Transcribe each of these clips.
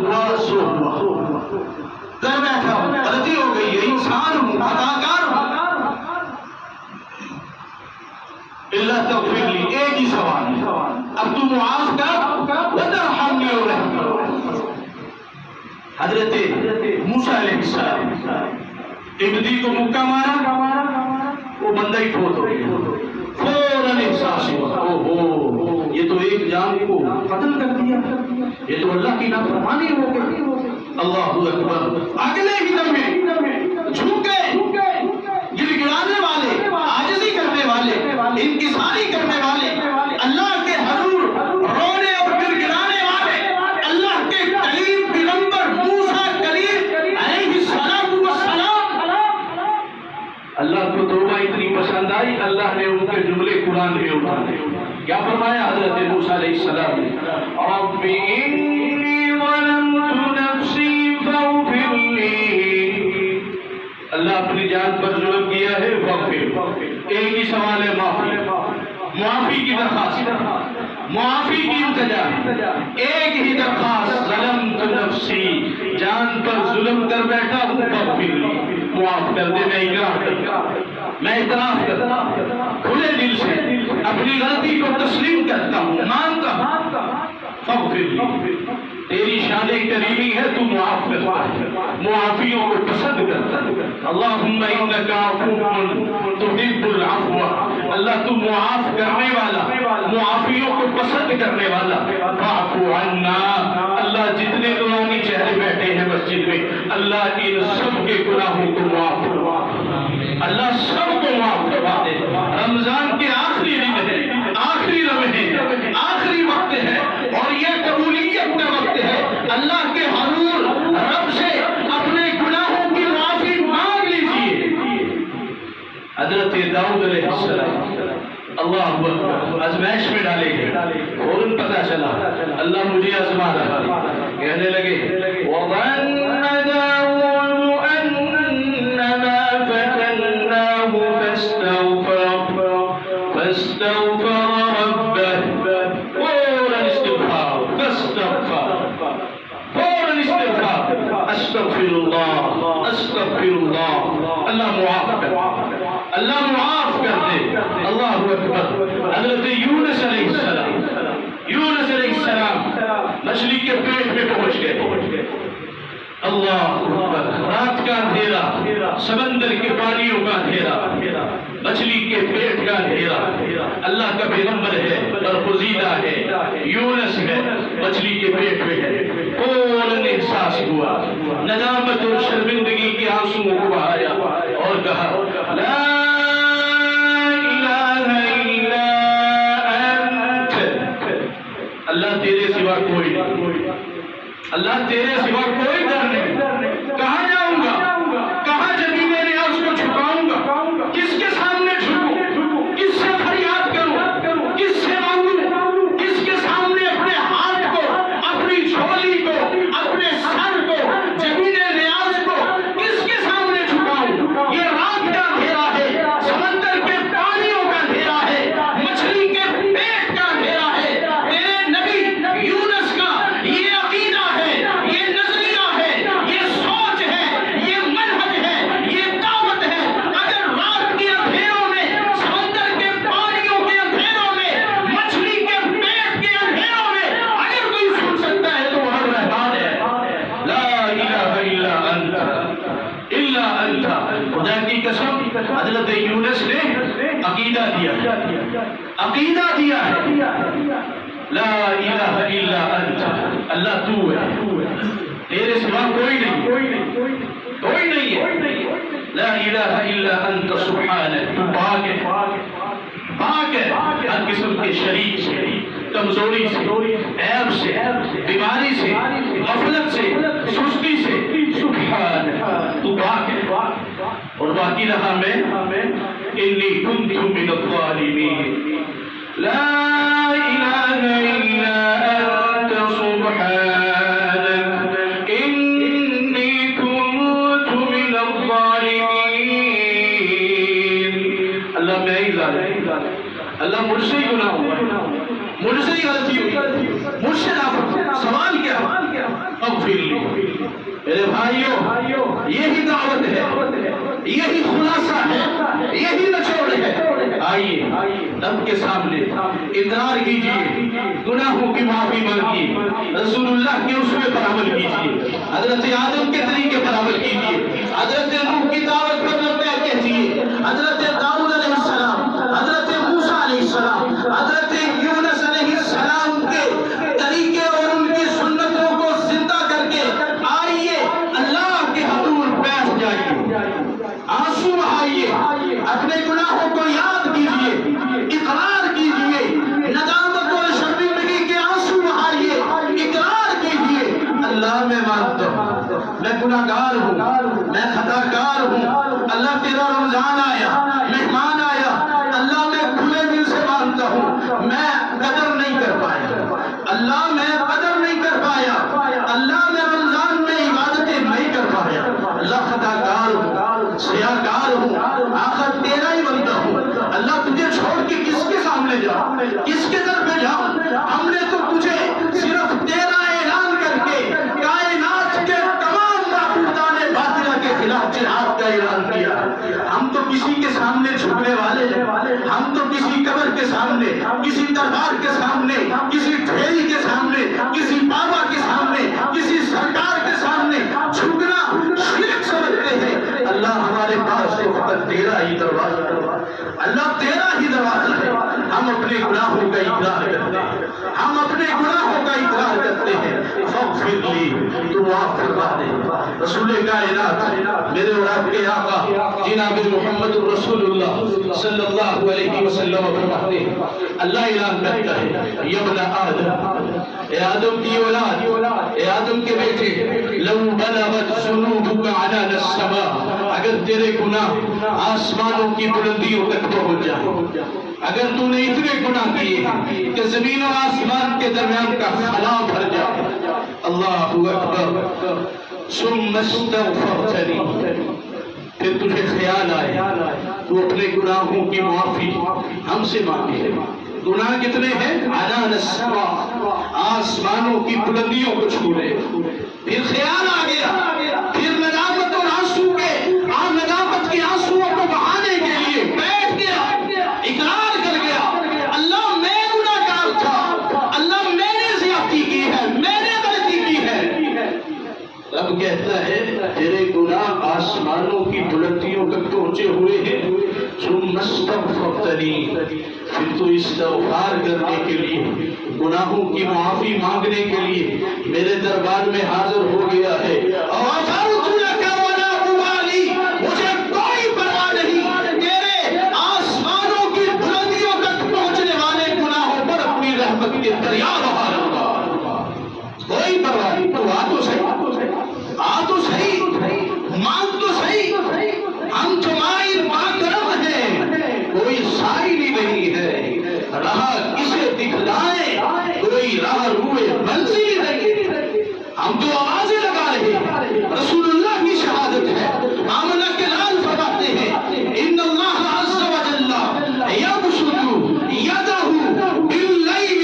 ہوا سو ہوا، کر بیٹھا ہوں، غلطی ہو گئی ہے، انسان ہوں، خطاکار ہوں، اللہ تغفر لی، ایک ہی سوال ہے، اب تو معاف کر وترحمنی اور رحم کرو۔ حضرت موسیٰ علیہ السلام ابدی کو مکہ مارا، وہ بندہ ہی فوت ہو گیا، فوراً احساس ہوا اوہو یہ تو ایک جان کو قتل کر دیا، یہ تو اللہ کی نافرمانی ہو گئی۔ اللہ اکبر، اگلے ہی لمحے جھک گئے، گر گڑانے والے، عاجزی کرنے والے، انکساری کرنے والے، اللہ کے حضور رونے اور گر گڑانے والے، اللہ کے کلیم پیغمبر موسیٰ کلیم علیہ السلام، اللہ کو توبہ اتنی پسند آئی، اللہ نے ان کے جملے قرآن میں اٹھائے۔ کیا فرمایا حضرت موسیٰ علیہ السلام نے؟ رب انی ظلمت نفسی فاغفر لی، اللہ اپنی جان پر ظلم کیا ہے، فاغفر، ایک ہی سوال ہے، معافی کی درخواست، معافی کی التجا، ایک ہی درخواست، ظلمت نفسی، جان پر ظلم کر بیٹھا ہوں، فاغفر لی، معاف کر دے، میں اقرار کرتا ہوں، میں اعتراف کرتا ہوں، کھلے دل سے اپنی غلطی کو تسلیم کرتا ہوں، مانتا ہوں، فاغفر لی، تیری شان کریمی ہے، تو معاف کرتا ہے، معافیوں کو پسند کرتا ہے۔ اللہم انک عفو تحب العفو، اللہ تو معاف کرنے والا، معافیوں کو پسند کرنے والا، فاعف عنا، اللہ جتنے نورانی چہرے بیٹھے ہیں مسجد میں، اللہ ان سب کے گناہوں کو معاف کروا، اللہ سب کو معاف کروا دے۔ رمضان کے آخری دن ہے، آخری لمحے ہیں، آخری وقت ہے، اور یہ قبولیت کا وقت ہے، اللہ کے حضور رب سے اپنے گناہوں کی معافی مانگ لیجیے۔ حضرت داؤد علیہ السلام اللہ اکبر آزمائش میں ڈالے گئے، فوراً پتہ چلا اللہ مجھے آزما رہا ہے، کہنے لگے وَظَنَّ دَاوُودُ أَنَّمَا فَتَنَّاهُ فَاسْتَغْفَرَ رَبَّهُ، فوراً استغفار، فوراً استغفار، استغفر اللہ، اللہ معاف کر، اللہ معاف کر دے۔ اللہ اکبر، حضرت یونس علیہ السلام مچھلی کے پیٹ میں پہنچ گئے، اللہ اکبر، رات کا اندھیرا، سمندر کے پانیوں کا اندھیرا، مچھلی کے پیٹ کا اندھیرا، اللہ کا پیغمبر ہے، برگزیدہ ہے، یونس ہے، مچھلی کے پیٹ میں ہے، فوراً احساس ہوا، ندامت اور شرمندگی کے آنسوؤں کو بہایا اور کہا لا الہ الا انت، اللہ تیرے سوا کوئی نہیں، اللہ تیرے سوا کوئی در نہیں، کہاں جاؤں گا، کہاں زمین ریاض کو چھپاؤں گا، کس کے سامنے جھکوں، کس سے فریاد کروں، کس سے مانگوں، کس کے سامنے اپنے ہاتھ کو، اپنی جھولی کو، اپنے سر کو، زمین ریاض کو کس کے سامنے چھپاؤں؟ یہ رات کا اندھیرا ہے، سمندر کے پانیوں کا اندھیرا ہے، مچھلی کے پیٹ کا اندھیرا ہے، تیرے نبی یونس کا یہ عقیدہ ہے، یہ نظریہ ہے، یہ سوچ ہے، یہ منہج ہے، یہ دعوت ہے، اگر رات کے اندھیروں میں، سمندر کے پانیوں کے اندھیروں میں، مچھلی کے پیٹ کے اندھیروں میں اگر کوئی سن سکتا ہے تو وہ رحمان ہے، لا الہ الا انت، خدا کی قسم حضرت یونس نے عقیدہ دیا ہے، لا الہ الا انت، اللہ تو ہے، تیرے سوا کوئی نہیں ہے، لا الہ الا انت سبحانک، تو پاک ہے ہر قسم کے شریک سے، کمزوری سے، عیب سے، بیماری سے، غفلت سے، سستی سے، سبحانک، تو پاک ہے۔ اور باقی رہا میں انی کنت من الظالمین، لا الہ الا انت سبحانک انی کنت من الظالمین، اللہ میں ہی ظالم، اللہ مجھ سے ہی گناہ ہوا، مجھ سے ہی غلطی ہوئی، مجھ سے نافرمانی، سوال کیا؟ اغفر استغفر لی۔ میرے بھائیوں، یہی دعوت ہے، یہی خلاصہ ہے، یہی نچوڑ ہے۔ آئیے رب کے سامنے اقرار کیجیے، گناہوں کی معافی مانگیے، رسول اللہ کے اسوے پر عمل کیجیے، حضرت آدم کے طریقے پر عمل کیجیے، حضرت نوح کی دعوت پر لبیک کہیے، حضرت داؤد علیہ السلام، حضرت موسیٰ علیہ السلام، حضرت یونس علیہ السلام کے طریقے اور ان کی سنتوں کو زندہ کر کے آئیے اللہ کے حضور بیٹھ جائیے، آنسو بہائیے، اپنے گناہوں کو یاد کیجیے، اقرار کیجیے، ندامت اور شرمندگی کے آنسو بہائیے، اقرار کیجیے، اللہ میں مانتا ہوں، میں گناہگار ہوں، میں خطا کار ہوں، اللہ تیرا رمضان آیا، مہمان آیا، اللہ میں کھلے دل سے مانتا ہوں، میں قدر نہیں کر پایا، اللہ میں قدر نہیں کر پایا، اللہ میں رمضان میں عبادتیں نہیں کر پایا، اللہ خطا کار ہوں، سیاہ کار ہوں، آخر تیرا ہی بندہ ہوں، اللہ تجھے چھوڑ کے کس کے سامنے جاؤں، کس کے در پہ جاؤں، ہم نے تو تجھے صرف تیرا اعلان کر کے کائنات کے تمام معبودان باطلہ کے خلاف جہاد کا اعلان کیا، ہم تو کسی کے سامنے جھکنے والے ہیں، ہم تو کسی قبر کے سامنے، کسی دربار کے سامنے، کسی ڈھیری کے سامنے، کسی بابا کے سامنے، کسی سرکار کے سامنے جھکنا شرک سمجھتے ہیں۔ اللہ ہمارے پاس تو فقط تیرا ہی دروازہ ہے، اللہ تیرا ہی دروازہ ہے، ہم اپنے گناہوں کا اقرار کرتے ہیں، ہم اپنے گناہوں کا اقرار کرتے ہیں، فاغفر لی، تو معاف فرما دے۔ رسول کائنات میرے اور آپ کے آقا جناب محمد رسول اللہ صلی اللہ علیہ وسلم فرماتے ہیں، اللہ اعلان کرتا ہے، یا ابن آدم، اے آدم کی اولاد، اے آدم کے بیٹے، لو بلغت ذنوبک عنان السماء، اگر تیرے گناہ آسمانوں کی بلندیوں تک پہنچ جائے، اگر تو نے اتنے گناہ کیے کہ زمین و آسمان کے درمیان کا خلا بھر جائے، اللہ اکبر، ثم استغفرتنی، پھر تجھے خیال آئے تو اپنے گناہوں کی معافی ہم سے مانگے۔ گناہ کتنے ہیں؟ عنان السماء، آسمانوں کی بلندیوں کو چھو رہے، پھر خیال آ گیا، پھر ندامت اور آنسو کے ندامت کے آنسوؤں کو بہانے کے لیے بیٹھ گیا، اقرار کر گیا، اللہ میں گناہ گار تھا، اللہ میں نے زیادتی کی ہے، میں نے غلطی کی ہے۔ رب کہتا ہے تیرے گناہ آسمانوں کی بلندیوں تک پہنچے ہوئے ہیں، ثم استغفرتنی، پھر تو استغفار کرنے کے لیے، گناہوں کی معافی مانگنے کے لیے میرے دربار میں حاضر ہو گیا ہے، غفرت لک ولا ابالی، مجھے کوئی پرواہ نہیں تیرے آسمانوں کی بلندیوں تک پہنچنے والے گناہوں پر اپنی رحمت کے دریا بہا لوں گا، کوئی پرواہ نہیں، تو آ تو صحیح، آ تو صحیح، مانگ تو صحیح، ہم تمہاری باکرم ہیں، کوئی سائل ہی نہیں ہے، راہ کسے دکھلائیں، کوئی راہ روئے منزل ہی نہیں، ہم تو آوازیں لگا رہے ہیں، رسول اللہ کی شہادت ہے، آمنہ کے لال فرماتے ہیں، ان اللہ عز و جل یبسط یدہ باللیل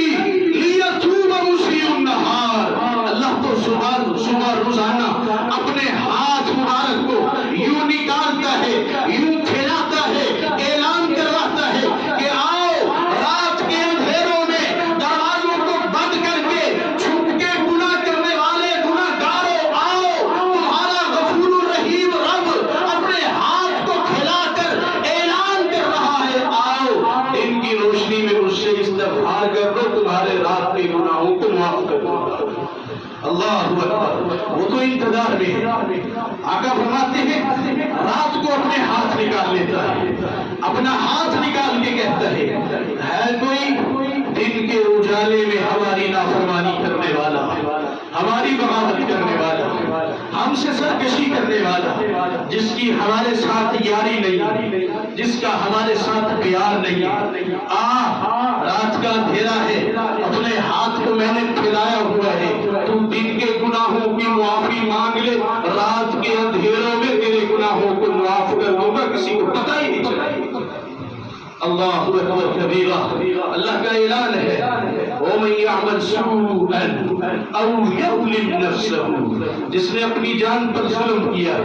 لیتوب مسیء النہار، اللہ تو صبح روزانہ اپنے ہاتھ مبارک کو یوں نکالتا ہے، یوں پھیلاتا ہے، اعلان کرواتا ہے کہ آؤ رات کے اندھیروں میں دروازوں کو بند کر کے چھپ کے گناہ کرنے والے گناہ گاروں، آؤ تمہارا غفور الرحیم رب اپنے ہاتھ کو پھیلا کر اعلان کر رہا ہے، آؤ دن کی روشنی میں مجھ سے استغفار کر دو، تمہارے رات کے گناہوں کو معاف کر دو۔ اللہ اکبر، وہ تو انتظار میں ہے، آقا فرماتے ہیں رات کو اپنے ہاتھ نکال لیتا ہے، اپنا ہاتھ نکال کے کہتا ہے کوئی دن کے اجالے میں ہماری نافرمانی کرنے والا، ہماری بغاوت کرنے والا، ہم سے سرکشی کرنے والا، جس کی ہمارے ساتھ یاری نہیں، جس کا ہمارے ساتھ پیار نہیں، رات کا اندھیرا ہے، اپنے ہاتھ کو میں نے پھیلایا ہوا ہے، تو دن کے گناہوں کی معافی مانگ لے، رات کے اندھیروں میں تیرے گناہوں کو معاف کر دوں گا، کسی کو پتہ ہی نہیں چلے۔ اللہ اکبر کبیرہ. اللہ کا اعلان ہے وَمَن يَعْمَلْ سُوءًا أَوْ يَظْلِمْ نَفْسَهُ، جس نے اپنی جان پر ظلم کیا ہے،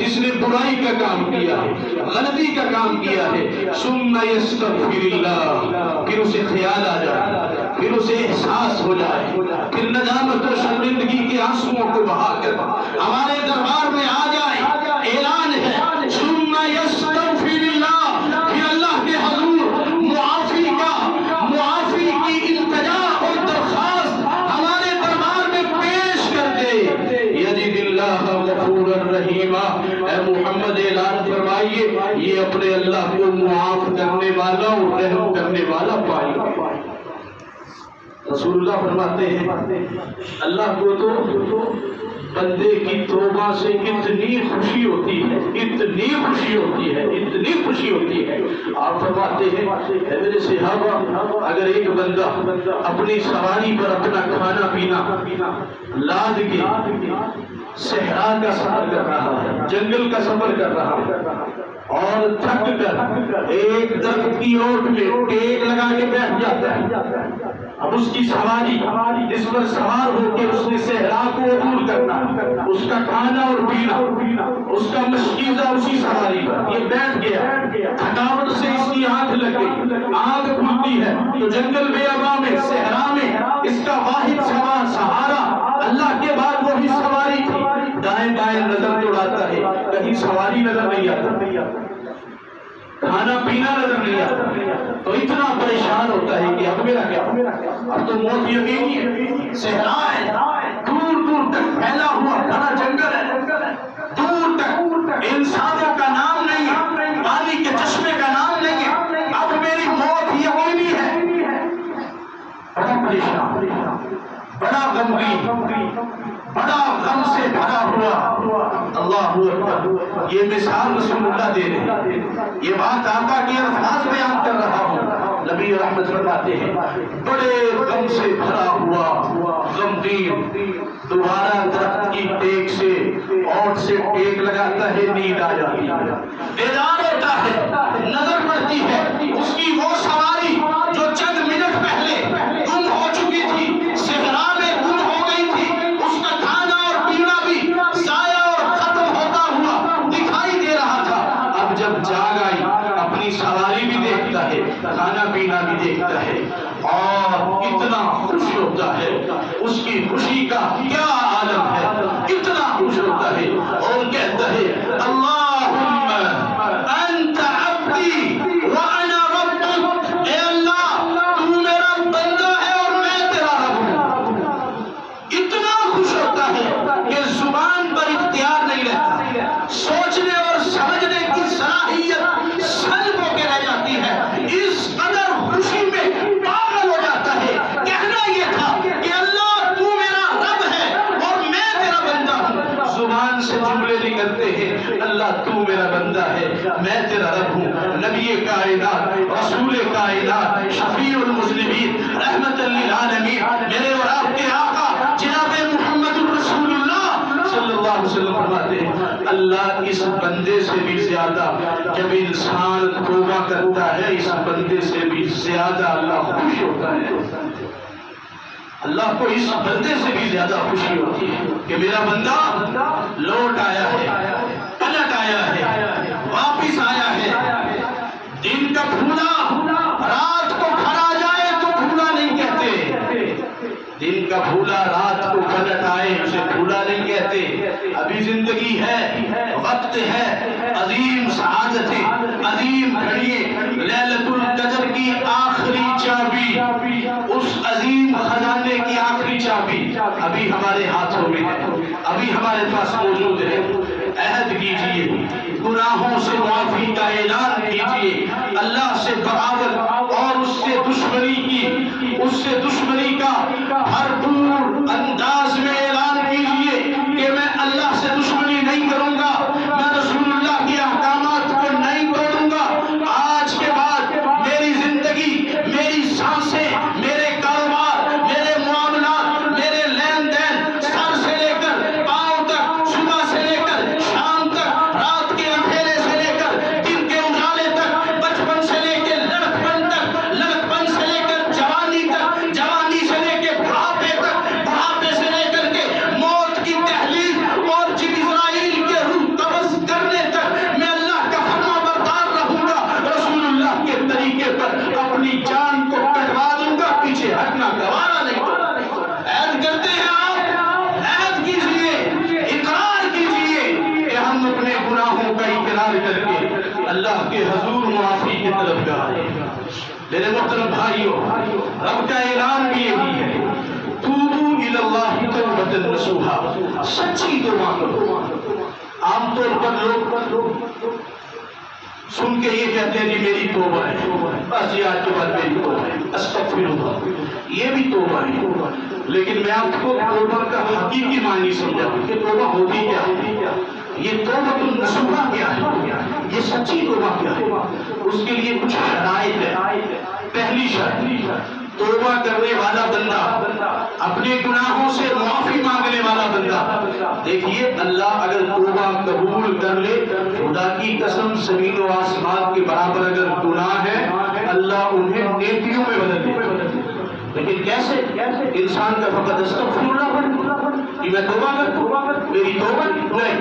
جس نے برائی کا کام کیا ہے، غلطی کا کام کیا ہے، ثُمَّ يَسْتَغْفِرِ اللَّهَ، پھر اسے خیال آ جائے، پھر اسے احساس ہو جائے، پھر ندامت و شرمندگی کے آنسوؤں کو بہا کر ہمارے دربار میں آ جائے. اعلان ہے ثُمَّ يَسْتَغْفِرِ اللَّهَ، پھر اللہ کے حضور معافی کی التجا اور درخواست ہمارے دربار میں پیش کر دے. یجد اللہ غفورا رحیما، اے محمد اعلان فرمائیے یہ اپنے اللہ کو معاف کرنے والا اور رحم کرنے والا پائے گا. رسول اللہ فرماتے ہیں اللہ کو تو بندے کی توبہ سے اتنی خوشی ہوتی ہے، اتنی خوشی ہوتی ہے، اتنی خوشی ہوتی ہے. آپ فرماتے ہیں اے میرے صحابہ، اگر ایک بندہ اپنی سواری پر اپنا کھانا پینا لاد کے صحرا کا سفر کر رہا ہے، جنگل کا سفر کر رہا ہے اور تھک کر ایک درخت کی اوٹ میں ٹیک لگا کے بیٹھ جاتا ہے، اب اس کی سواری جس پر سوار ہو کے اس نے صحرا کو عبور کرنا، اس کا کھانا اور پینا، اس کا مشکیزہ اسی سواری پر، یہ بیٹھ گیا، تھکاوٹ سے اس کی آنکھ لگ گئی، آنکھ کھلتی ہے تو جنگل بیاباں میں صحرا میں اس کا واحد سہارا اللہ کے بعد وہی سواری تھی. دائیں بائیں نظر دوڑاتا ہے، کہیں سواری نظر نہیں آتا، کھانا پینا نظر نہیں آتا، تو اتنا پریشان ہوتا ہے کہ اب میرا کیا، اب تو موت یقینی ہے. صحرا ہے، دور دور تک پھیلا ہوا گھنا جنگل ہے، دور تک انسانوں کا نام نہیں ہے، پانی کے چشمے کا نام نہیں ہے، اب میری موت یقینی ہے. بڑا پریشان، بڑا غمگین، بڑا غم سے بھرا ہوا. اللہ اکبر، یہ مثال رسول اللہ دے رہے ہیں، یہ بات آقا کے الفاظ بیان کر رہا ہوں. نبی رحمت فرماتے ہیں بڑے غم سے بھرا ہوا غمگین دوبارہ درخت کی ٹیک سے اوٹ سے ٹیک لگاتا ہے، نیند آ جاتی ہے، بیدار ہوتا ہے، نظر پڑتی ہے اس کی وہ سواری جو چند منٹ پہلے گم ہو چکی تھی، صحرا میں گم ہو گئی تھی، اس کا کھانا اور پینا بھی ضائع اور ختم ہوتا ہوا دکھائی دے رہا تھا. اب جب جاگ آئی اپنی سواری بھی دیکھتا ہے، کھانا پینا بھی دیکھتا ہے اور اتنا خوش ہوتا ہے، اس کی خوشی کا کیا عالم ہے، اتنا خوش ہوتا ہے اور کہتا ہے اللہم انت عبدی وانا ربک، اے اللہ تو میرا بندہ ہے اور میں تیرا رب ہوں. اتنا خوش ہوتا ہے کہ زبان پر اختیار نہیں رہتا، سوچنے اور سمجھنے کی صلاحیت سلب ہو کے رہ جاتی ہے. اس قدر خوشی میں پاگل ہو جاتا ہے. کہنا یہ تھا کہ اللہ تو میرا رب ہے اور میں تیرا بندہ ہوں. زبان سے جملے نکلتے ہیں اللہ تو میرا بندہ ہے، میں تیرا رب ہوں. نبی کائنات، رسول کائنات، شفیع المذنبین، رحمت للعالمین، میرے اور آپ کے آقا جناب محمد رسول اللہ صلی اللہ علیہ وسلم فرماتے ہیں اللہ اس بندے سے بھی زیادہ، جب انسان توبہ کرتا ہے اس بندے سے بھی زیادہ اللہ خوش ہوتا ہے. اللہ کو اس بندے سے بھی زیادہ خوشی ہوتی ہے کہ میرا بندہ لوٹ آیا ہے، پلٹ آیا ہے، واپس آیا ہے. دن کا پھولا رات کو گھر آ جائے تو پھولا نہیں کہتے، دن کا پھولا رات کو پلٹ آئے اسے پھولا نہیں کہتے. ابھی زندگی ہے، وقت ہے، عظیم سعادتیں، عظیم گھڑییں، لیلۃ القدر کی آخری چابی، اس عظیم خزانے کی آخری چابی ابھی ہمارے ہاتھوں میں ہے، ابھی ہمارے پاس موجود ہے. عہد کیجئے، گناہوں سے معافی کا اعلان کیجئے، اللہ سے بغاوت اور اس سے دشمنی کا بھرپور انداز میں اعلان کیجئے کہ میں اللہ سے دشمنی نہیں کروں گا، میں رسول اللہ کے احکامات کو نہیں توڑوں گا. آج کے بعد میری زندگی، میری سانسیں، میرے کاروبار، میرے معاملات، میرے لین دین، سر سے لے کر پاؤں تک، صبح سے لے کر شام تک، رات کے اندھیرے سے لے کر دن کے اجالے تک، بچپن سے لے کے لڑکے اللہ کے حضور معافی کے طلبگار ہے۔ میرے محترم بھائیوں، رب کا اعلان بھی یہی ہے، توبوا الی اللہ توبۃ نصوحا، سچی توبہ کرو۔ عام طور پر لوگ سن کے یہ کہتے ہیں جی میری توبہ ہے، بس یہ آج کے بعد میری توبہ ہے، استغفر اللہ، یہ بھی توبہ ہے۔ لیکن میں آپ کو توبہ کا حقیقی معنی سمجھاؤں کہ توبہ ہوتی کیا ہے، یہ توبۃ النصوحا کیا ہے، یہ سچی توبہ کیا ہے۔ اس کے لیے کچھ شرائط ہے۔ پہلی شرط، توبہ کرنے والا بندہ، اپنے گناہوں سے معافی مانگنے والا بندہ، دیکھیے اللہ اگر توبہ قبول کر لے، خدا کی قسم زمین و آسمان کے برابر اگر گناہ ہے اللہ انہیں نیکیوں میں بدل دے۔ لیکن کیسے؟ انسان کا فقط استغفر اللہ پڑھے کہ میں توبہ کرتا، میری توبہ نہیں۔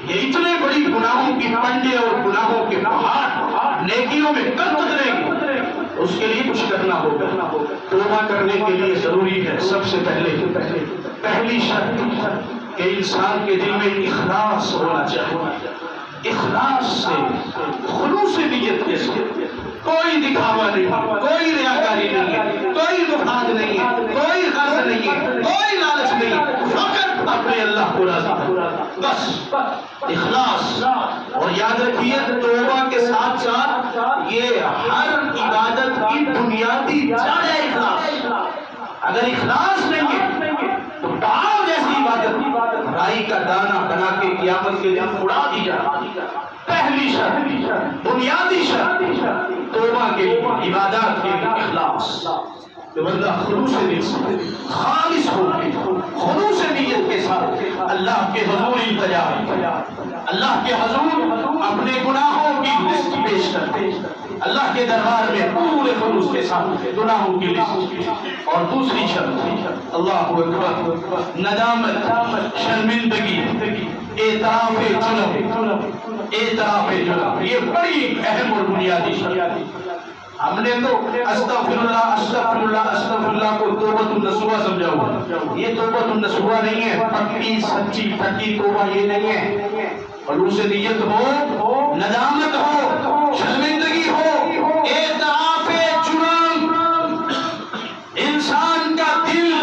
یہ اتنے بڑی گناہوں کی پنڈے اور گناہوں کے پہاڑ نیکیوں میں کب بدلیں گے؟ اس کے لیے کچھ کرنا ہوگا۔ توبہ کرنے کے لیے ضروری ہے سب سے پہلی شرط کہ انسان کے دل میں اخلاص ہونا چاہیے۔ اخلاص سے، خلوص نیت کے ساتھ، کوئی دکھاوا نہیں، کوئی ریاکاری نہیں ہے، کوئی مفاد نہیں ہے، کوئی غرض نہیں ہے، کوئی لالچ نہیں ہے، فقط اپنے اللہ کو راضی کرنا، بس اخلاص۔ اور یاد رکھیے توبہ کے ساتھ ساتھ یہ ہر عبادت کی بنیادی جڑ ہے اخلاص۔ اگر اخلاص نہیں ہے تو پاؤ جیسی عبادت رائی کا دانہ بنا کے قیامت کے دن اڑا دی جائے۔ پہلی شرط، بنیادی شرط توبہ کے لیے، عبادات کے لیے اخلاص، کہ بندہ خلوص نیت سے، خالص ہو کے، خلوص نیت کے ساتھ اللہ کے حضور التجا، اللہ کے حضور اپنے گناہوں کی لسٹ پیش کرتے، اللہ کے دربار میں پورے خلوص کے ساتھ گناہوں کی لسٹ۔ اور دوسری شرط، اللہ اکبر، ندامت، شرمندگی، اعتراف جرم، اعتراف جرم، یہ بڑی اہم اور بنیادی شرط۔ ہم نے تو استغفر اللہ استغفر اللہ استغفر اللہ کو توبۃ النصوحا سمجھا ہوا، یہ توبۃ النصوحا نہیں ہے، پکی سچی پکی توبہ یہ نہیں ہے۔ خلوص نیت ہو، ندامت ہو، شرمندگی ہو، اعتراف جرم، انسان کا دل،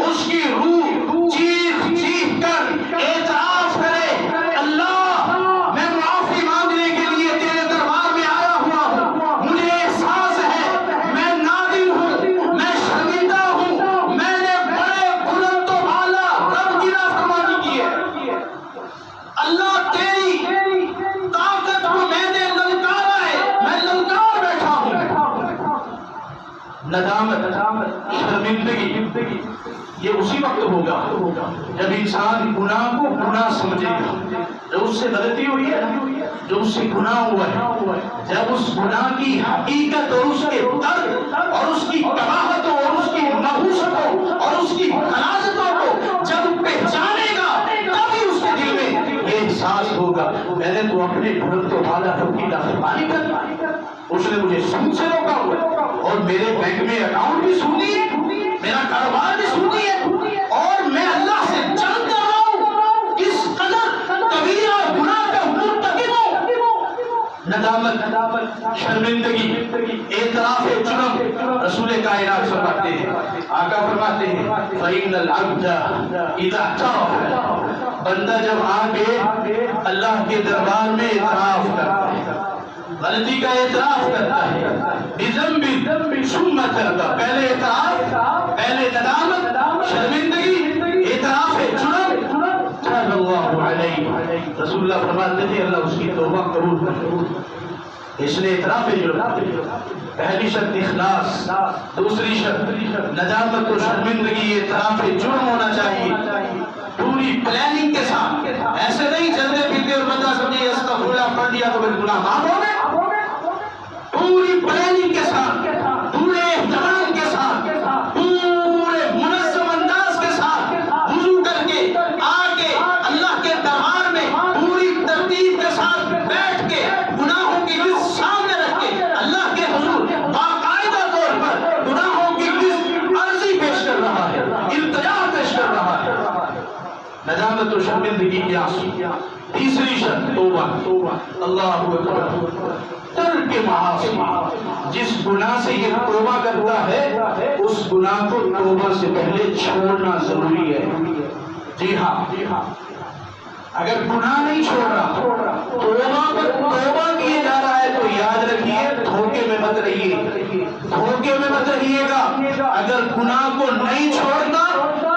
اس کی روح چیخ چیخ کر اعتراف کرے، اللہ میں معافی مانگنے کے لیے تیرے دربار میں آیا ہوا ہوں، مجھے احساس ہے میں نادم ہوں، میں شرمندہ ہوں، میں نے بڑے بلند و بالا رب کی نافرمانی کی ہے، اللہ تیری طاقت کو میں نے للکارا ہے، میں للکار بیٹھا ہوں۔ ندامت، شرمندگی، یہ اسی وقت ہوگا جب انسان گناہ کو گناہ سمجھے گا، جو اس سے غلطی ہوئی ہے، جو اس سے گناہ ہوا ہے، جب اس گناہ کی حقیقت اور اس کے درد اور اس کی قباحتوں اور اس کی نحوستوں اور اس کی غلاظتوں کو جب پہچانے گا، تبھی اس کے دل میں یہ احساس ہوگا میں نے تو اپنے بلند و بالا رب کی نافرمانی کر دی، اس نے مجھے سود سے روکا ہوا اور میرے بینک میں اکاؤنٹ بھی سودی ہے، میرا کاروبار بھی سودی ہے، اور میں اللہ سے جنگ کر رہا ہوں، اس قدر کبیرہ گناہ کا مرتکب ہوں۔ ندامت، شرمندگی، اعتراف جرم، رسول کائنات فرماتے ہیں، آقا فرماتے ہیں فَإِنَّ الْعَبْدَ إِذَا اعْتَرَفَ، بندہ جب آ کے اللہ کے دربار میں اعتراف کرتا ہے، غلطی کا اعتراف کرتا ہے، بِذَنْبٍ ثُمَّ تَابَ، پہلے اعتراف، پہلے ندامت، شرمندگی، اعتراف جرم، تاب اللہ علیہ، رسول اللہ فرماتے تھے اللہ اس کی توبہ قبول کرے۔ اس نے اعتراف جرم، پہلی شرط اخلاص، دوسری شرط ندامت و شرمندگی، اعتراف جرم ہونا چاہیے، پوری پلاننگ کے ساتھ، ایسے نہیں چلتے پھرتے اور بندہ سمجھے استغفر اللہ پڑھ لیا تو پھر گناہ معاف ہو گئے، پوری پلاننگ کے ساتھ، پورے اہتمام کے ساتھ، پورے منظم انداز کے ساتھ وضو کر کے آ کے اللہ کے دربار میں پوری ترتیب کے ساتھ بیٹھ کے گناہوں کی لسٹ سامنے رکھ کے اللہ کے حضور باقاعدہ طور پر گناہوں کی لسٹ عرضی پیش کر رہا ہے، التجا پیش کر رہا ہے۔ ندامت و شرمندگی کی آنسو. تیسری شرط توبہ. اللہ اکبر. ترک معاصی. جس گناہ سے یہ توبہ کرتا ہے اس گناہ کو توبہ سے پہلے چھوڑنا ضروری ہے. جی ہاں، اگر گناہ نہیں چھوڑ رہا، توبہ پر توبہ کیے جا رہا ہے تو یاد رکھیے دھوکے میں مت رہیے. دھوکے میں مت رہیے گا. اگر گناہ کو نہیں چھوڑتا،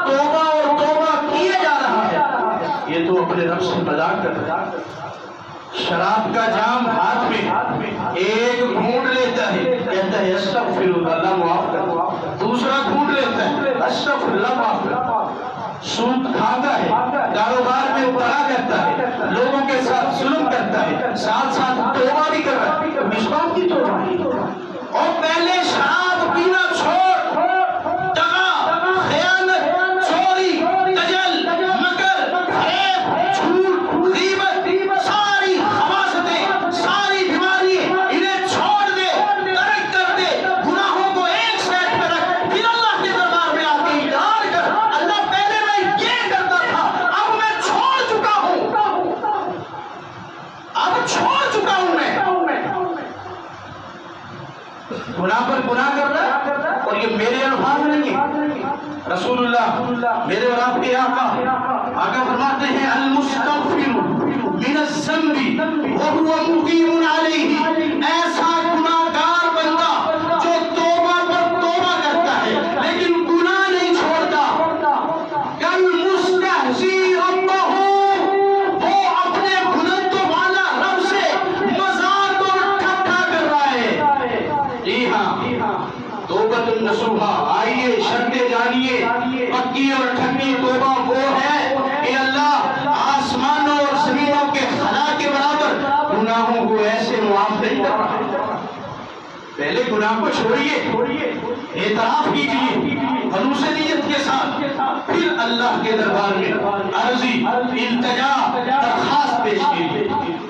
توبہ اور توبہ کیے جا رہا ہے، یہ تو اپنے رب سے مذاق کرتا ہے. شراب کا جام ہاتھ میں، ایک گھونٹ لیتا ہے، کہتا ہے استغفر اللہ، اللہ معاف کر. دوسرا گھونٹ لیتا ہے، استغفر اللہ، معاف کر. سود کھاتا ہے، کاروبار میں ابتلا کرتا ہے، لوگوں کے ساتھ ظلم کرتا ہے، ساتھ ساتھ توبہ بھی کر رہا ہے. اس بات کی توبہ. اور پہلے شراب پینا چھوڑ، دغا، خیانت، چوری، تجل، مکر، فریب، جھوٹ، غیبت، ساری خباثتیں، ساری بیماریاں انہیں چھوڑ دے، ترک کر دے. گناہوں کو ایک سائڈ پہ رکھ، پھر اللہ کے دربار میں آ کے اقرار کر. اللہ پہلے میں یہ کرتا تھا، اب میں چھوڑ چکا ہوں، اب چھوڑ چکا ہوں. میں گناہ پر گناہ کر رہا ہے. اور یہ میرے الفاظ نہیں ہیں، رسول اللہ میرے اور آپ کے آقا فرماتے ہیں المستغفر من الذنب وهو مقیم علیہ. ایسا گناہگار بندہ جو توبہ پر توبہ کرتا ہے لیکن گناہ نہیں چھوڑتا، کالمستحزی ربہ، وہ اپنے بلندوں والا رب سے مذاق اور ٹھٹھا کر رہا ہے. جی ہاں، توبۃ النصوحہ. آئیے شرطیں جانیے. پکی اور ٹھنڈی توبہ وہ ہے کہ اللہ آسمانوں اور زمینوں کے خلا کے برابر گناہوں کو ایسے معاف نہیں کر رہا. پہلے گناہ کو چھوڑیے، اعتراف کیجیے خلوص نیت کے ساتھ، پھر اللہ کے دربار میں عرضی، التجا، درخواست پیش کیجیے.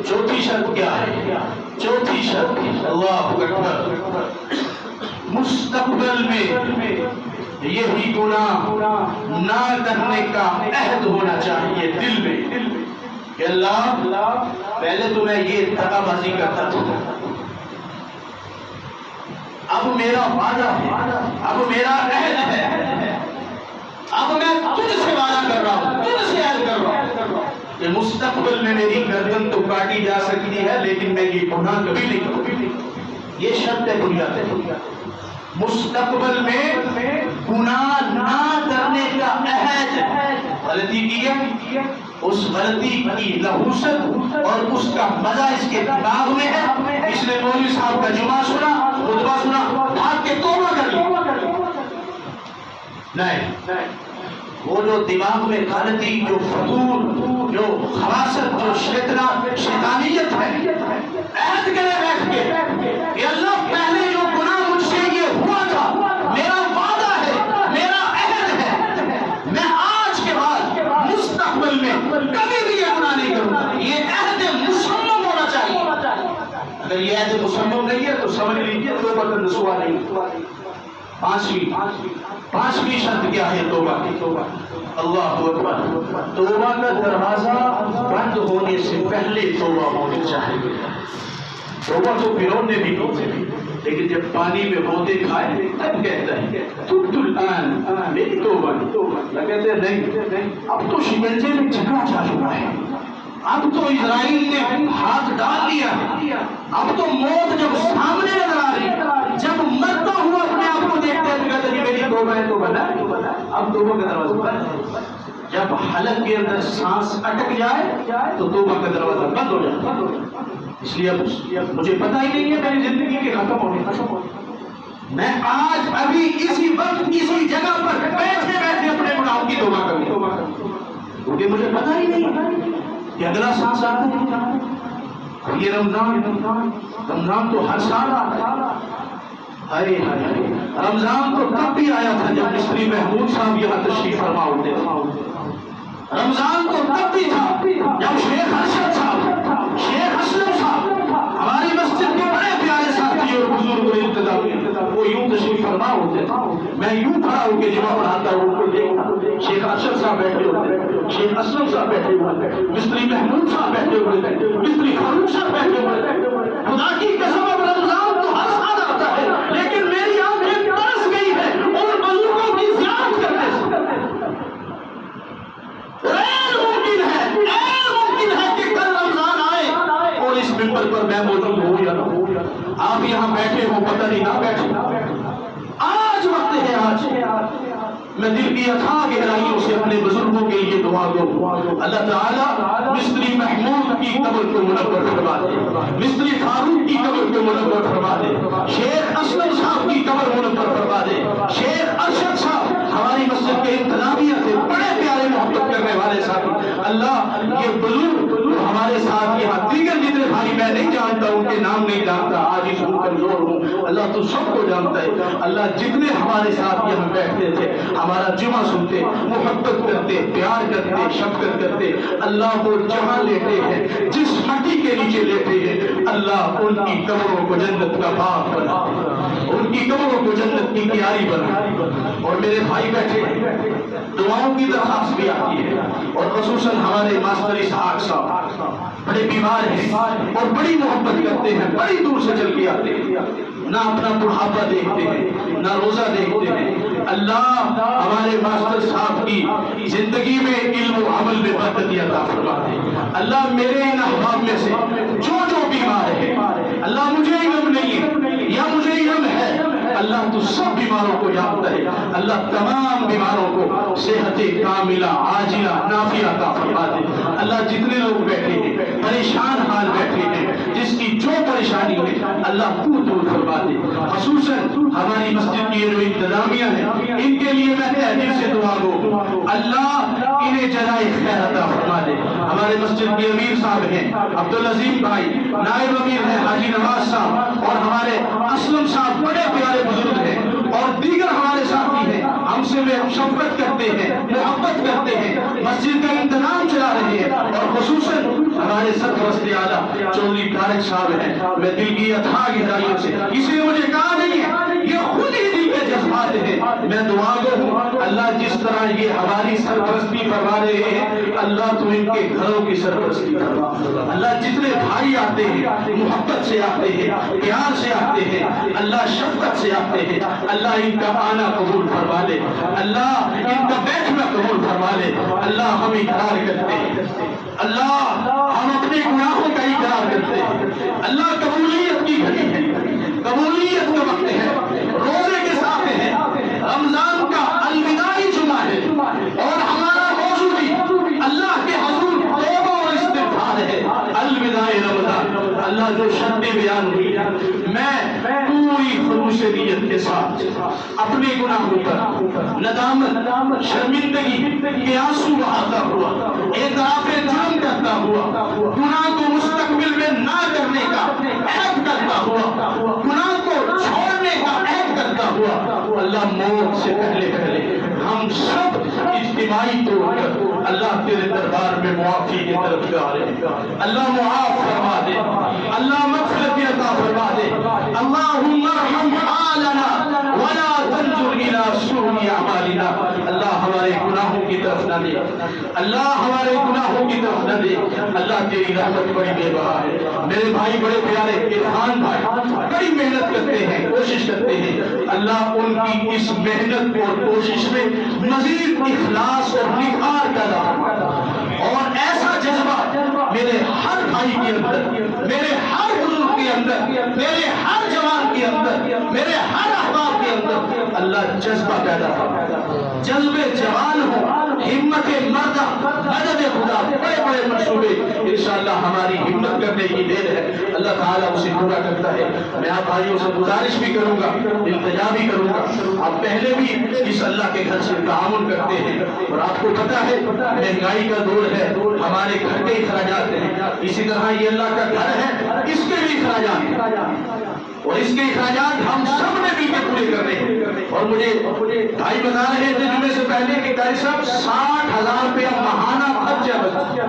چوتھی شرط کیا ہے؟ چوتھی شرط اللہ اکبر. مستقبل میں یہی گناہ نہ کرنے کا عہد ہونا چاہیے دل میں کہ اللہ پہلے تو میں یہ دغا بازی کرتا تھا، اب میرا وعدہ ہے، اب میرا عہد ہے، اب میں تجھ سے وعدہ کر رہا ہوں، تجھ سے عہد کر رہا ہوں کہ مستقبل میں میری گردن تو کاٹی جا سکتی ہے لیکن میں یہ گناہ کبھی نہیں کروں. یہ شرط ہے بنیاد ہے. مستقبل میں گناہ نہ کرنے کا عہد. غلطی کی ہے، اس غلطی کی نحوست اور اس کا مزہ اس کے دماغ میں ہے. اس نے مولوی صاحب کا جمعہ سنا، خطبہ سنا، بھاگ کے توبہ کر لی. نہیں، وہ جو دماغ میں غلطی، جو فتور، جو خباثت، جو شیطانیت ہے، عہد کرے بیٹھ کے کہ اللہ پہلے جو گناہ مجھ سے یہ ہوا تھا، میرا وعدہ ہے، میرا عہد ہے، میں آج کے بعد مستقبل میں کبھی بھی یہ گناہ نہیں کروں گا. یہ عہد مصمم ہونا چاہیے. اگر یہ عہد مصمم نہیں ہے تو سمجھ لیجیے توبہ کا نسوہ نہیں. پانچویں شرط کیا ہے توبہ کی؟ اللہ اکبر. توبہ کا دروازہ بند ہونے سے پہلے توبہ ہونی چاہیے. توبہ تو فرعون نے بھی کی، لیکن جب پانی میں بوتے کھائے تب کہتا ہے تبت الآن، میری توبہ. کہتے ہیں نہیں، اب تو شکنجے میں جکڑا جا چکا ہے، اب تو اسرائیل نے ہاتھ ڈال دیا ہے، اب تو موت جب سامنے نظر آ رہی ہے، جب مرتا ہوا اپنے آپ کو دیکھتے ہیں تو کہتے ہیں میری توبہ ہے. توبہ نہ، اب توبہ کا دروازہ بند ہے. جب حلق کے اندر سانس اٹک جائے تو توبہ کا دروازہ بند ہو جائے. اس لیے اب مجھے پتہ ہی نہیں ہے میری زندگی کے ختم ہونے. میں آج ابھی اسی وقت اسی جگہ پر بیٹھے بیٹھے اپنے گناہوں کی توبہ کروں، کیونکہ مجھے پتہ ہی نہیں کہ اگلا سانس آتا ہے. یہ رمضان تو ہر سال آتا ہے. رمضان تو تب بھی آیا تھا جب مصری محمود صاحب یہاں تشریف فرما ہوتے تھے. رمضان تو تب بھی تھا جب شیخ ارشد صاحب، شیخ اسلم صاحب، ہماری مسجد کے بڑے پیارے ساتھی اور بزرگ ابتدا وہ یوں تشریف فرما ہوتے تھے. میں یوں کھڑا ہو کے جمعہ پڑھاتا ہوں، ان کو دیکھتا شیخ ارشد صاحب بیٹھے ہوئے ہیں، شیخ اسلم صاحب بیٹھے ہوئے ہیں، مستری محمود صاحب بیٹھے ہوئے ہیں، مستری فاروق صاحب بیٹھے ہوئے ہیں۔ خدا کی قسم اب رمضان تو ہر سال آتا ہے، لیکن میری آنکھیں ترس گئی ہے ان بزرگوں کی زیارت کرنے سے۔ غیر ممکن ہے کہ کل رمضان آئے اور اس منبر پر میں موجود ہوں یا نہ ہوں، آپ یہاں بیٹھے ہو پتہ نہیں نہ بیٹھے، آج وقت ہے، آج میں دل کی اتھا گہرائیوں سے اپنے بزرگوں کے لیے دعا دوں، اللہ تعالیٰ مستری محمود کی قبر کو منور فرما دے، مستری فاروق کی قبر کو منور فرما دے، شیخ اسلم صاحب کی قبر منور فرما دے، شیخ ارشد صاحب ہماری مسجد کے انتظامیہ سے بڑے پیارے محبت کرنے والے ساتھی، اللہ یہ بزرگ ہمارے ساتھ یہاں دیگر جتنے بھائی میں نہیں جانتا، ان کے نام نہیں جانتا، آج اس ہوں کمزور ہوں، اللہ تو سب کو جانتا ہے، اللہ جتنے ہمارے ساتھ یہاں بیٹھتے تھے، ہمارا جمعہ سنتے، محبت کرتے، پیار کرتے، شفقت کرتے، اللہ کو جہاں لیٹے ہیں، جس مٹی کے نیچے لیٹے ہیں، اللہ ان کی قبروں کو جنت کا باغ بنا، ان کی قبروں کو جنت کی کیاری بنا۔ اور میرے بھائی بیٹھے دعاؤں کی درخواست بھی آتی ہے، اور خصوصاً ہمارے ماسٹر اسحاق صاحب بڑے بیمار ہیں اور بڑی محبت کرتے ہیں، بڑی دور سے چل کے آتے ہیں، نہ اپنا بڑھاپا دیکھتے ہیں، نہ روزہ دیکھتے ہیں، اللہ ہمارے ماسٹر صاحب کی زندگی میں علم و عمل میں برکت عطا فرما دے، اللہ میرے ان احباب میں سے جو بیمار ہے، اللہ مجھے علم نہیں یا مجھے علم ہے، اللہ تو سب بیماروں کو جانتا ہے، اللہ تمام بیماروں کو صحت کاملہ عاجلہ نافعہ عطا فرما دے، اللہ جتنے لوگ بیٹھے ہیں پریشان حال بیٹھے ہیں، جس کی جو پریشانی ہے اللہ تو دور فرما دے، خصوصاً ہماری مسجد کی جو انتظامیہ ہے ان کے لیے میں تہذیب سے دعا دوں، اللہ انہیں جزائے خیر عطا فرما دے، ہمارے مسجد کے امیر صاحب ہیں عبدالعظیم بھائی، نائب امیر ہیں حاجی نواز صاحب، اور ہمارے اسلم صاحب بڑے پیارے بزرگ ہیں، اور دیگر ہمارے ساتھی ہیں، ہم سے میں شفقت کرتے ہیں، محبت کرتے ہیں، مسجد کا انتظام چلا رہے ہیں، اور خصوصاً ہمارے سرپرست اعلیٰ چودھری طارق صاحب ہیں، میں دل کی اتھا گہرائیوں سے، کسی نے مجھے کہا نہیں ہے، یہ خود ہی دل کے جذبات ہیں، میں دعا گو ہوں اللہ جس طرح یہ ہماری سرپرستی فرما رہے ہیں، اللہ تو ان کے گھروں کی سرپرستی فرما، اللہ جتنے بھائی آتے ہیں محبت سے آتے ہیں، پیار سے آتے ہیں، اللہ شفقت سے آتے ہیں، اللہ ان کا آنا قبول فرما لے، اللہ ان کا بیٹھنا قبول فرما لے، اللہ ہم اقرار کرتے ہیں، اللہ ہم اپنے گناہوں کا اقرار کرتے ہیں، اللہ قبولیت کی گھڑی ہے، قبولیت کا وقت ہے، روزے کے ساتھ ہے، رمضان کا الوداعی جمعہ ہے، اور ہمارا موضوع بھی اللہ کے حضور توبہ اور استغفار ہے، الوداع رمضان، اللہ جو شرطیں بیان ہوئی میں پوری خلوص نیت کے ساتھ اپنے گناہوں پر ندامت شرمندگی کے آنسو بہاتا ہوا، اعتراف جرم کرتا ہوا، گناہ کو مستقبل میں نہ کرنے کا عہد کرتا ہوا، گناہ کو چھوڑنے کا عہد کرتا ہوا، اللہ موت سے پہلے ہم سب اجتماعی طور پر اللہ تیرے دربار میں معافی کی طرف جا رہے ہیں، اللہ معاف فرما دے، اللہ مغفرت عطا فرما دے، اللہم ارحم حالنا ولا تنظر الى سوء اعمالنا، اللہ ہمارے گناہوں کی طرف نہ دے، اللہ ہمارے گناہوں کی طرف نہ دے، اللہ تیری رحمت بڑی بے بہا ہے، میرے بھائی بڑے پیارے عرفان بھائی بڑی محنت کرتے ہیں، کوشش کرتے ہیں، اللہ ان کی اس محنت اور کوشش میں مزید اخلاص اور نکھار کا دعویٰ، اور ایسا جذبہ میرے ہر بھائی کے اندر، میرے ہر بزرگ کے اندر، میرے ہر جوان کے اندر، میرے ہر احباب کے اندر اللہ جذبہ پیدا فرما، جذبے جوان ہو، ہمت مردہ، مدد خدا، بڑے بڑے منصوبے انشاءاللہ ہماری ہمت کرنے کی دیر ہے، اللہ تعالیٰ اسے پورا کرتا ہے۔ میں آپ بھائیوں سے گزارش بھی کروں گا، التجا بھی کروں گا، آپ پہلے بھی اس اللہ کے گھر سے تعاون کرتے ہیں، اور آپ کو پتہ ہے مہنگائی کا دور ہے، ہمارے گھر کے اخراجات ہیں، اسی طرح یہ اللہ کا گھر ہے، اس کے بھی اخراجات ہیں، اور اس کے اخراجات ہم سب نے مل کے پورے کرنے ہیں، اور مجھے بھائی بتا رہے تھے جمعے سے پہلے کہ قاری صاحب 60,000 روپیہ ماہانہ خرچہ بچا،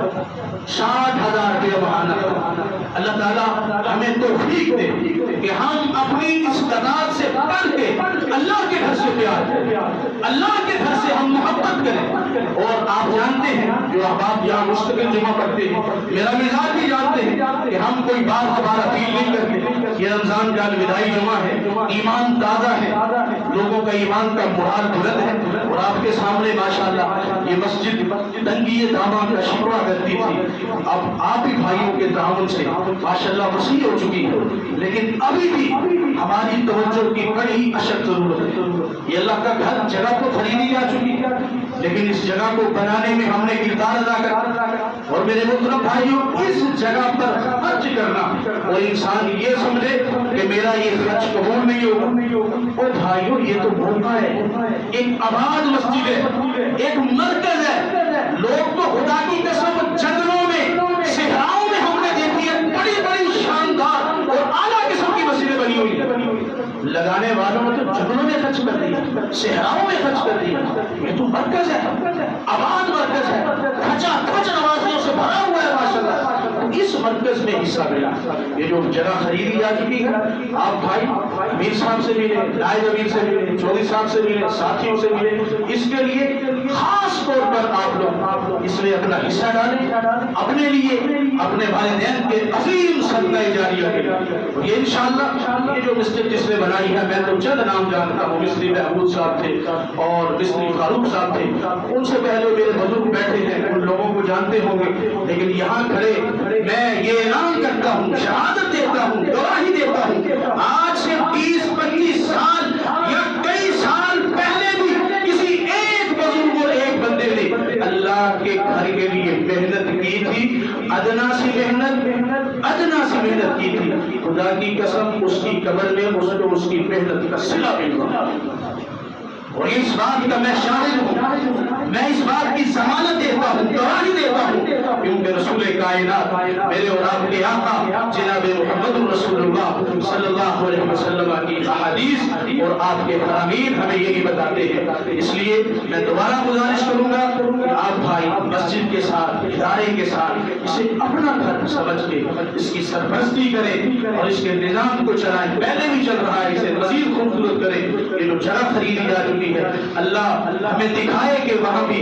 60,000 روپیہ جمعنا. اللہ تعالیٰ ہمیں توفیق دے کہ ہم اپنی استطاعت سے بڑھ کے اللہ کے گھر سے پیار کریں, اللہ کے گھر سے ہم محبت کریں. اور آپ جانتے ہیں جو احباب یہاں مستقل جمع کرتے ہیں, میرا مزاج بھی جانتے ہیں کہ ہم کوئی بات ہمارا فیل نہیں کرتے. یہ رمضان کا الوداعی جمعہ ہے, ایمان تازہ ہے, لوگوں کا ایمان کا مورال بلند ہے. اور آپ کے سامنے ماشاءاللہ یہ مسجد تنگی دامن کا شکوہ کرتی تھی, اب آپ ہی بھائیوں کے تعاون سے ماشاءاللہ وسیع ہو چکی ہے. لیکن ابھی بھی ہماری توجہ کی بڑی اشد ضرورت ہے. یہ اللہ کا گھر جگہ تو خریدی جا چکی ہے, لیکن اس جگہ کو بنانے میں ہم نے کردار ادا کرنا. اور میرے محترم بھائیوں, اس جگہ پر خرچ کرنا, اور انسان یہ سمجھے کہ میرا یہ خرچ قبول نہیں ہوگا. اور بھائیوں یہ تو موقع ہے, ایک آباد مسجد ہے, ایک مرکز ہے. لوگ تو خدا کی قسم جنگلوں میں صحراؤں میں ہم نے دیکھی ہے بڑی بڑی شاندار اور اعلیٰ قسم کی مسجدیں بنی ہوئی ہیں. لگانے والوں نے تو جنگلوں میں خرچ کر دیا, صحراؤں میں خرچ کر دیا. یہ تو مرکز ہے, آباد مرکز ہے, کھچا کھچ نمازیوں سے بھرا ہوا ہے ماشاءاللہ. اس مرکز میں حصہ ملا. یہ جو جگہ خریدی جا چکی ہے, آپ بھائی میر صاحب سے ملے, نائب امیر سے ملے, چودھری صاحب سے ملے, ساتھیوں سے ملے. اس کے لیے خاص طور پر آپ لوگ اس میں اپنا حصہ ڈالیں, اپنے لیے, اپنے والدین کے عظیم صدقہ جاریہ کے لیے. یہ انشاءاللہ یہ جو مسجد جس نے بنائی ہے, میں تو چند نام جانتا ہوں, مصری محمود صاحب تھے اور مصری فاروق صاحب تھے. ان سے پہلے میرے بزرگ بیٹھے ہیں, ان لوگوں کو جانتے ہوں گے. لیکن یہاں کھڑے میں یہ اعلان کرتا ہوں, شہادت دیتا ہوں, گواہی دیتا ہوں, آج سے 20-25 سال یا کئی سال پہلے بھی کسی ایک بزرگ اور ایک بندے نے اللہ کے گھر کے لیے محنت کی تھی, ادنا سی محنت کی تھی. خدا کی قسم اس کی قبر میں اس کو اس کی محنت کا صلہ مل رہا. اور اس بات کا میں شاہد ہوں, میں اس بات کی ضمانت دیتا ہوں, گواہی دیتا ہوں, کیونکہ رسول کائنات میرے اور آپ کے آقا جناب محمد رسول اللہ صلی اللہ علیہ وسلم کی احادیث اور آپ کے فرامین ہمیں یہی بتاتے ہیں. اس لیے میں دوبارہ گزارش کروں گا کہ آپ بھائی مسجد کے ساتھ, ادارے کے ساتھ اسے اپنا گھر سمجھ کے اس کی سرپرستی کریں اور اس کے نظام کو چلائیں. پہلے بھی چل رہا ہے, اسے مزید خوبصورت کریں. یہ جو جگہ خریدی جا چکی ہے, اللہ ہمیں دکھائے کہ وہاں بھی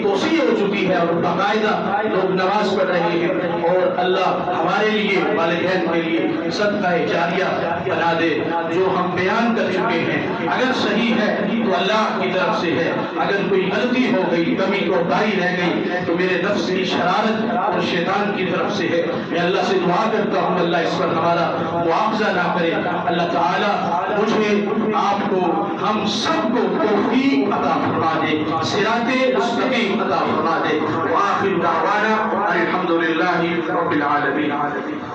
توسیع ہو چکی ہے اور باقاعدہ لوگ نماز پڑھ رہے ہیں. اور اللہ ہمارے لیے, والدین کے لیے صدقہ جاریہ بنا دے. جو ہم بیان کر چکے ہیں اگر صحیح ہے تو اللہ کی طرف سے ہے, اگر کوئی غلطی ہو گئی, کمی کوتاہی رہ گئی تو میرے نفس کی شرارت اور شیطان کی طرف سے ہے. میں اللہ سے دعا کرتا ہوں اللہ اس پر ہمارا مواخذہ نہ کرے. اللہ تعالیٰ مجھے, آپ کو, ہم سب کو توفیق عطا فرما دے, صراط مستقیم عطا فرما دے. وآخر دعوانا الحمدللہ رب العالمین.